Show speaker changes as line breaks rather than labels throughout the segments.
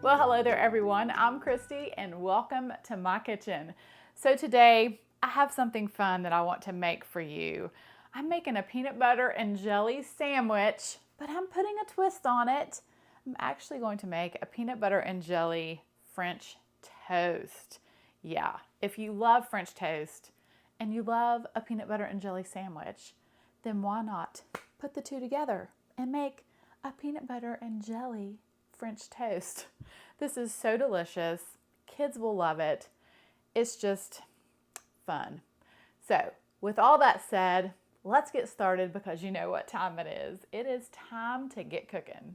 Well, hello there everyone. I'm Christy and welcome to my kitchen. So today I have something fun that I want to make for you. I'm making a peanut butter and jelly sandwich, but I'm putting a twist on it. I'm actually going to make a peanut butter and jelly French toast. Yeah, if you love French toast and you love a peanut butter and jelly sandwich, then why not put the two together and make a peanut butter and jelly French toast. This is so delicious. Kids will love it. It's just fun. So with all that said, let's get started because you know what time it is. It is time to get cooking.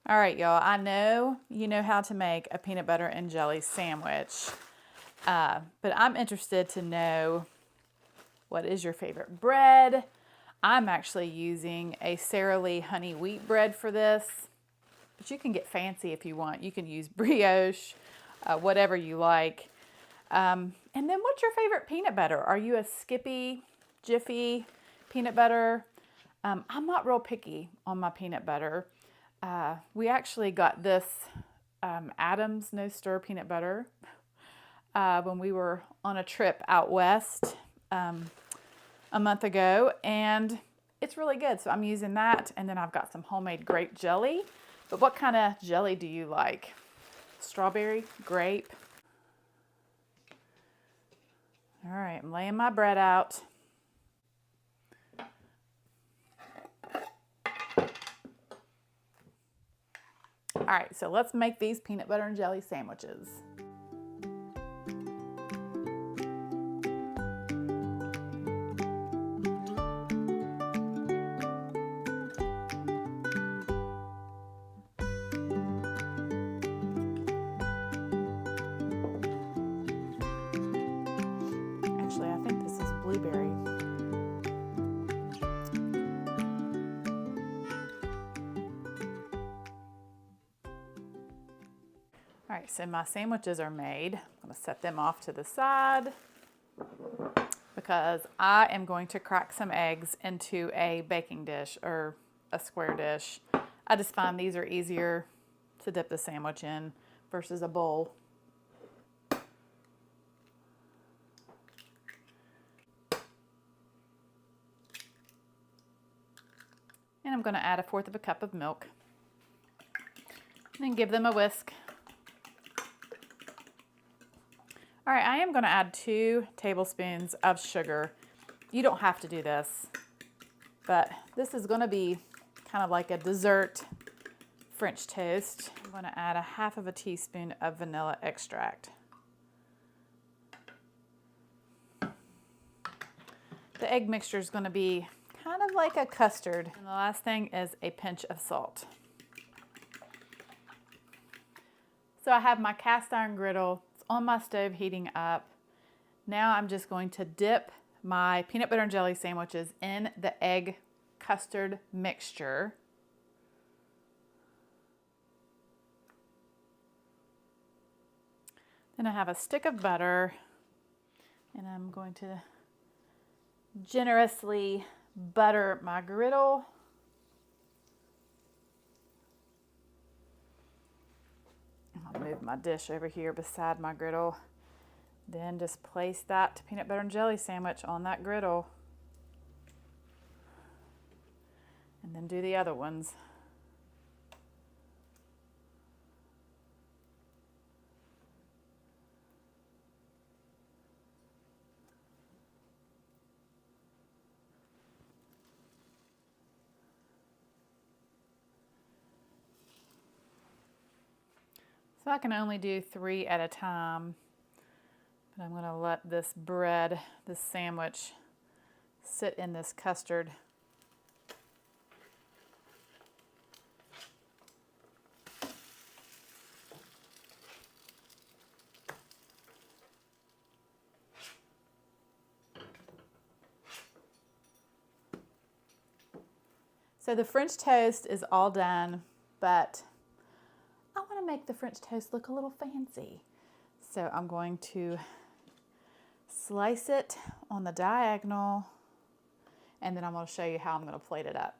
All right, y'all, I know you know how to make a peanut butter and jelly sandwich, but I'm interested to know what is your favorite bread. I'm actually using a Sara Lee honey wheat bread for this. But you can get fancy if you want. You can use brioche, whatever you like. And then what's your favorite peanut butter? Are you a Skippy, Jiffy peanut butter? I'm not real picky on my peanut butter. We actually got this Adams No Stir peanut butter when we were on a trip out west a month ago. And it's really good. So I'm using that. And then I've got some homemade grape jelly. But what kind of jelly do you like? Strawberry, grape? All right, I'm laying my bread out. All right, so let's make these peanut butter and jelly sandwiches. Actually, I think this is blueberry. All right, so my sandwiches are made. I'm going to set them off to the side because I am going to crack some eggs into a baking dish or a square dish. I just find these are easier to dip the sandwich in versus a bowl. And I'm going to add 1/4 cup of milk and then give them a whisk. All right, I am going to add 2 tablespoons of sugar. You don't have to do this, but this is going to be kind of like a dessert French toast. I'm going to add 1/2 teaspoon of vanilla extract. The egg mixture is going to be kind of like a custard. And the last thing is a pinch of salt. So I have my cast iron griddle. It's on my stove heating up. Now I'm just going to dip my peanut butter and jelly sandwiches in the egg custard mixture. Then I have a stick of butter and I'm going to generously butter my griddle. I'll move my dish over here beside my griddle. Then just place that peanut butter and jelly sandwich on that griddle. And then do the other ones. So I can only do 3 at a time, but I'm going to let this bread, this sandwich, sit in this custard. So the French toast is all done, but I want to make the French toast look a little fancy. So I'm going to slice it on the diagonal, and then I'm going to show you how I'm going to plate it up.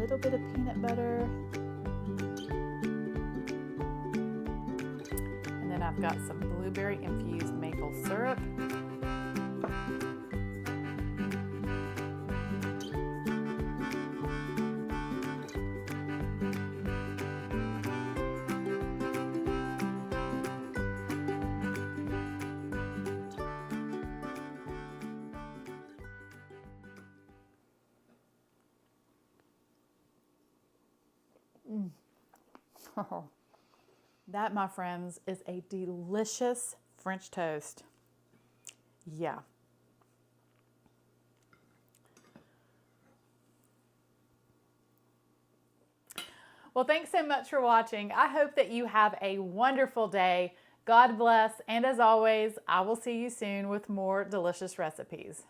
little bit of peanut butter. And then I've got some blueberry infused maple syrup. Oh, that, my friends, is a delicious French toast. Yeah. Well, thanks so much for watching. I hope that you have a wonderful day. God bless, and as always, I will see you soon with more delicious recipes.